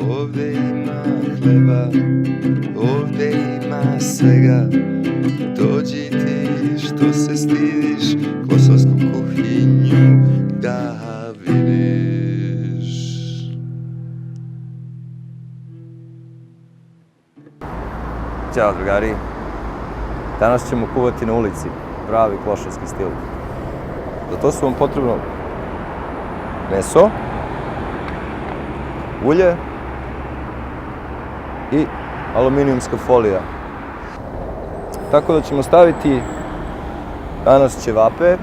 Ovdje ima hleba, ovdje ima svega. Dođi ti što se stidiš, kosovsku kuhinju da vidiš. Ćao drugari, danas ćemo kuvati na ulici, pravi klošarski stil. Za to su vam potrebno meso, ulje i aluminijumska folija. Tako da ćemo staviti danas ćevape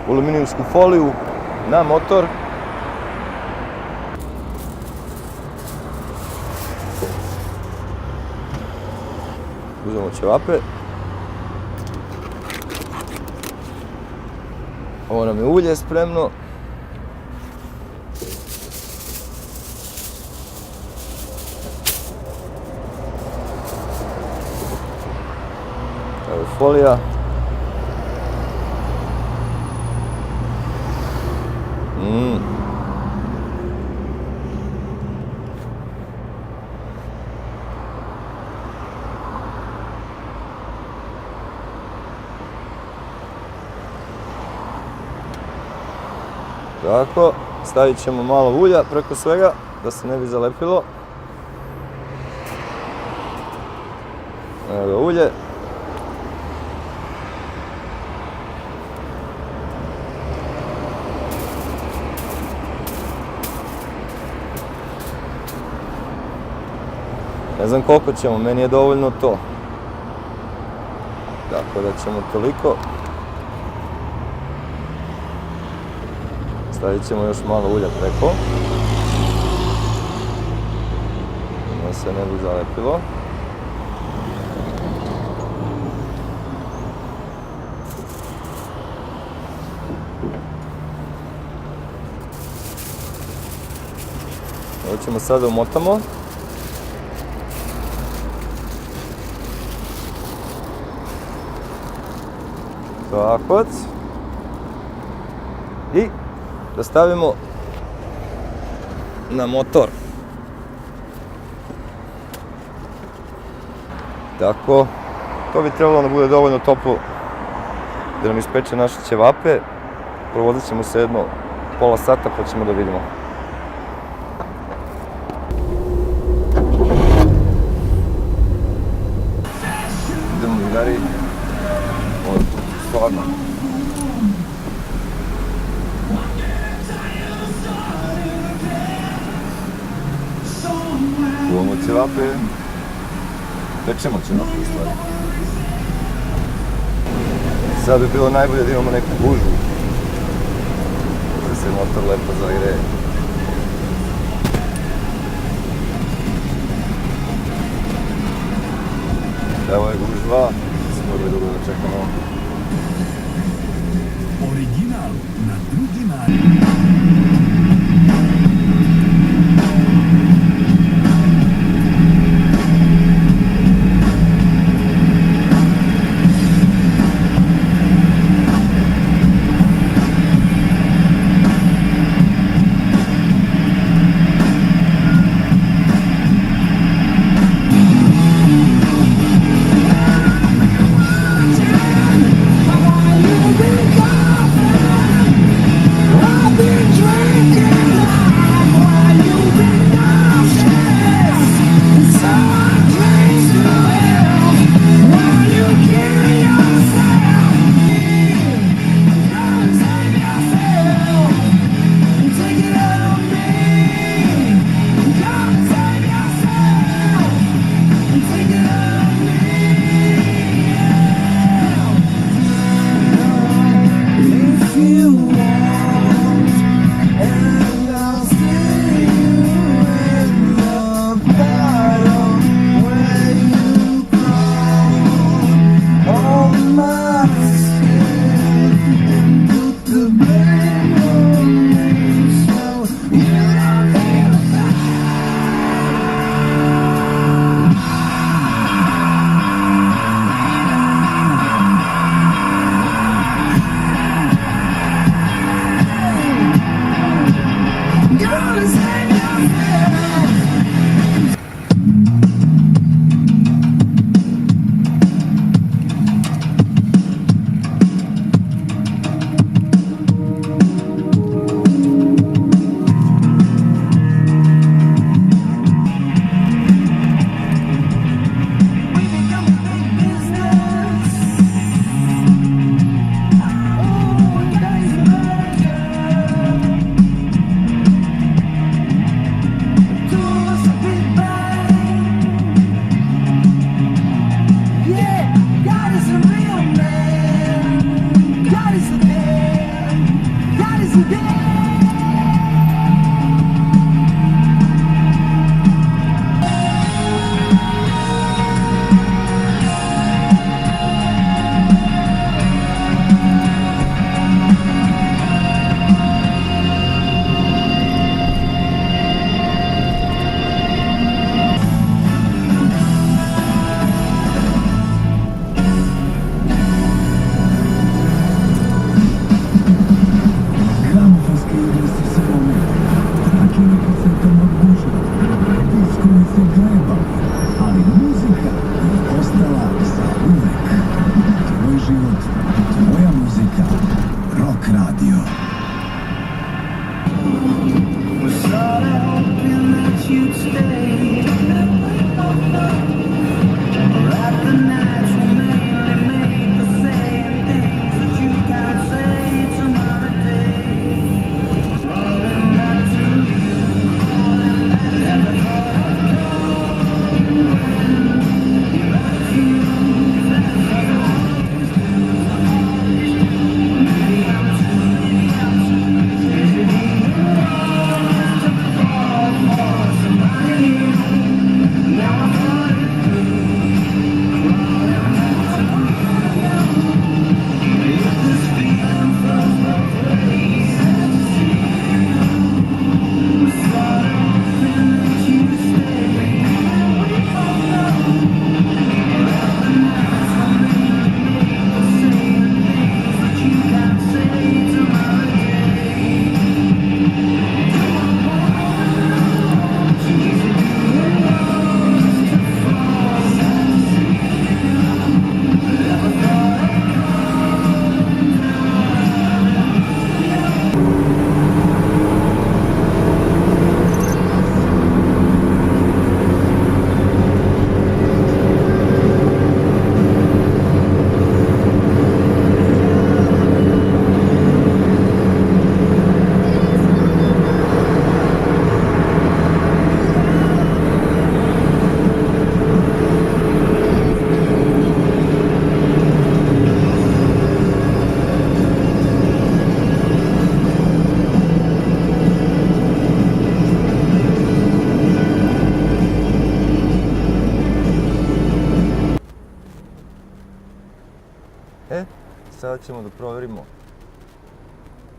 u aluminijumsku foliju na motor. Uzmemo ćevape. Ovo nam je ulje spremno. Evo je folija. Tako, stavit ćemo malo ulja preko svega da se ne bi zalepilo. Evo ga ulje. Ne znam koliko ćemo, meni je dovoljno to. Tako da ćemo toliko. Stavit ćemo još malo ulja preko. Da se ne bi zalepilo. Ovo ćemo sada umotamo. Tako. I da stavimo na motor. Tako. To bi trebalo da bude dovoljno toplo da nam ispeče naše ćevape. Provozit ćemo se jedno pola sata pa ćemo da vidimo. Idemo drugari. Ovo je stvarno. Kuvamo ćevape, pečemo ćevape u stvari. Sad bi bilo najbolje da imamo neku gužvu, da se motor lepo zagreje. Evo je gužva, smo da dugo da čekamo. Original na drugi način. sada ćemo da proverimo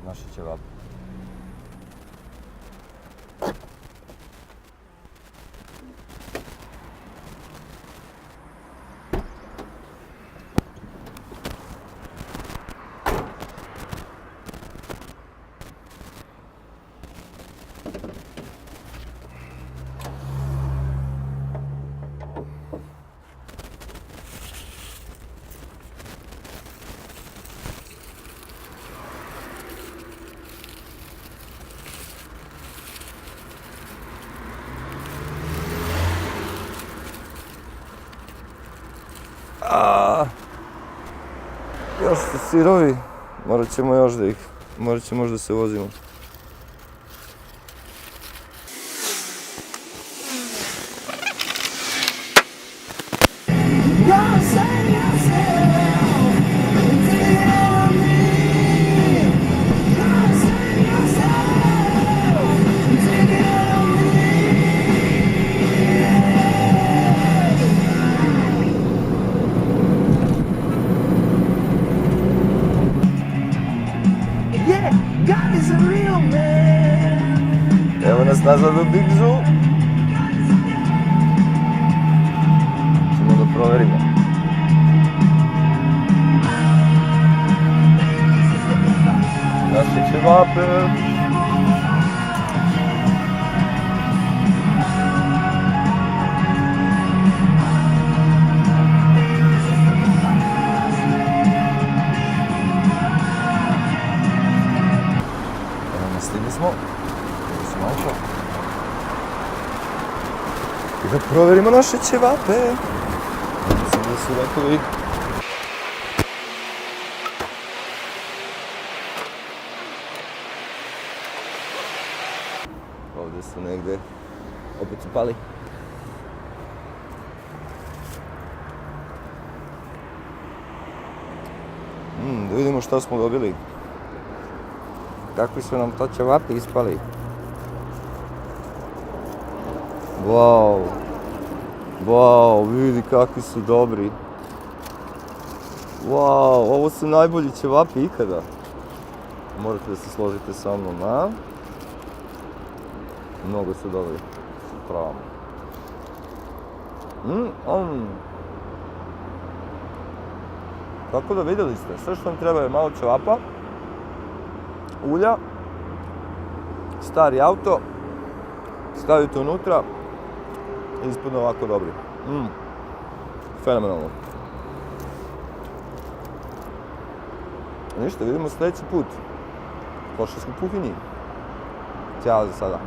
naše ćevape. Još su sirovi, morat ćemo možda da se vozimo. Evo nas nazad u Big Zoo. Ćemo da proverimo. Naše ćevape. Evo nas, stigli smo. I da proverimo naše ćevape. Mislim da su rekli. Ovdje su negde. Opet su pali. Da vidimo šta smo dobili. Kakvi su nam to ćevapi ispali. Wow, vidi kakvi su dobri. Wow, ovo su najbolji ćevapi ikada. Morate da se složite sa mnom, a? Mnogo su dobri. Pravo. Tako da vidjeli ste, sve što vam treba je malo ćevapa, ulja, stari auto, stavite unutra i ispadne ovako dobri. Fenomenalno. Ništa, vidimo sljedeći put u Klošarskoj kuhinji. Ćao za sada.